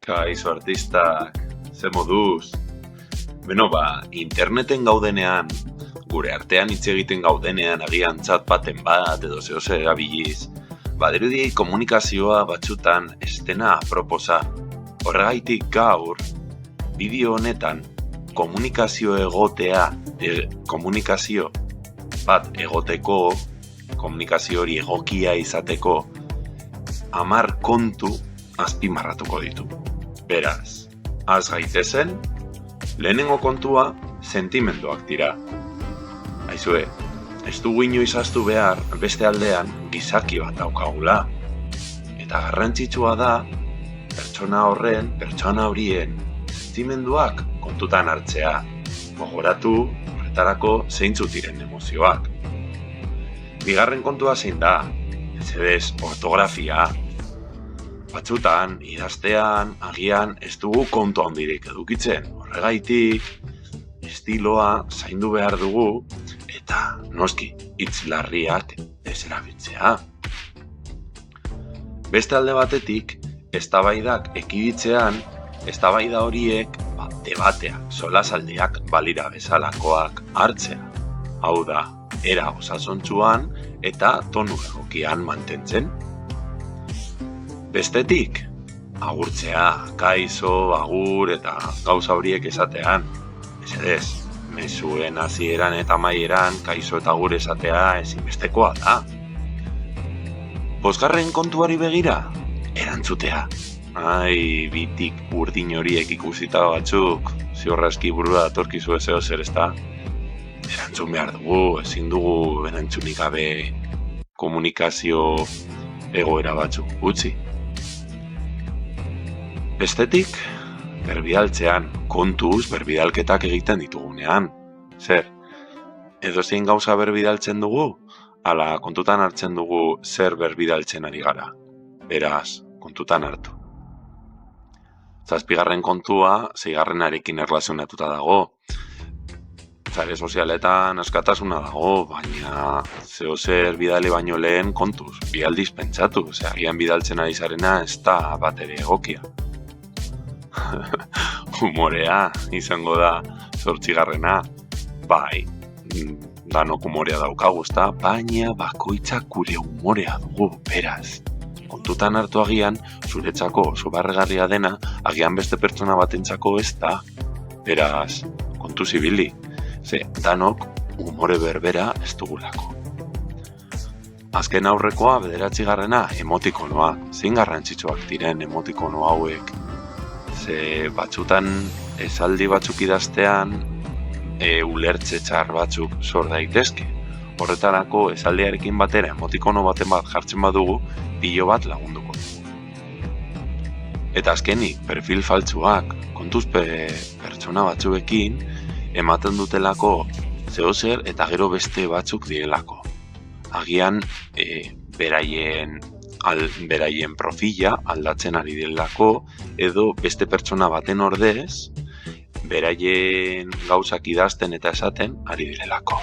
Kaixo artistak, ze moduz? Interneten gaudenean, gure artean hitz egiten gaudenean agian chat baten bat edo zehose erabiliz, badirudi komunikazioa batzutan estena aproposa. Horregaitik gaur, bideo honetan, komunikazio bat egoteko, komunikazio hori egokia izateko, 10 kontu azpimarratuko ditu. Beraz, az gaitezen, lehenengo kontua sentimenduak dira. Aizue, ez dugu inoiz ahaztu behar beste aldean gizaki bat daukagula. Eta garrantzitsua da, pertsona horien sentimenduak kontutan hartzea. Gogoratu, horretarako zeintzuk diren emozioak. Bigarren kontua zein da, mesedez, ortografia. Batzutan, idaztean, agian ez dugu kontu handirik edukitzen. Horregaitik, estiloa zaindu behar dugu eta noski hitz larriak ez erabiltzea. Beste alde batetik, eztabaidak ekiditzean, eztabaida horiek debatea, solasaldiak balira bezalakoak hartzea. Hau da, era osasuntsuan eta tonu egokian mantentzen. Bestetik, agurtzea, kaixo, agur eta gauza horiek esatean. Mesedez, mezuen hasieran eta amaieran kaixo eta agur esatea ezinbestekoa da. Bosgarren kontuari begira, erantzutea. Bitik urdin horiek ikusita batzuk, ziurraski burura datorkizu ezeo zer ezta. Erantzun behar dugu, ezin dugu erantzunik gabe komunikazio egoera batzuk utzi. Bestetik, berbidaltzean, kontuz berbidalketak egiten ditugunean. Zer, edozein gauza berbidaltzen dugu, ala kontutan hartzen dugu zer berbidaltzen ari gara. Beraz, kontutan hartu. Zazpigarren kontua, 6. erlazionatuta dago. Sare sozialetan askatasuna dago, baina zeozer bidali baino lehen kontuz, bi aldiz pentsatu, agian bidaltzen ari zarena ez da bat ere egokia. Humorea izango da 8. Bai, danok humorea daukagu, ezta? Baina bakoitzak gure humorea dugu, beraz. Kontutan hartu agian, zuretzako oso barregarria dena, agian beste pertsona batentzako ez da. Beraz, kontu zibili. Danok humore berbera ez dugulako. Azken aurrekoa 9. Emotikonoa. Zein garrantzitsuak diren emotikono hauek. Batzutan esaldi batzuk idaztean ulertze txar batzuk sor daitezke. Horretarako esaldiarekin batera emotikono baten bat jartzen badugu, pilo bat lagunduko dugu. Eta azkenik, perfil faltsuak, kontuz pertsona batzuekin ematen dutelako zeozer eta gero beste batzuk direlako. Agian beraien profila aldatzen ari direlako edo beste pertsona baten ordez beraien gauzak idazten eta esaten ari direlako.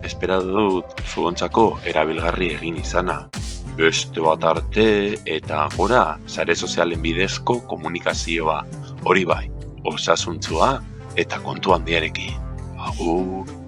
Espera dut zuontzako erabilgarri egin izana. Beste bat arte eta gora sare sozialen bidezko komunikazioa. Hori bai, osasuntsua eta kontu handiarekin. Agur!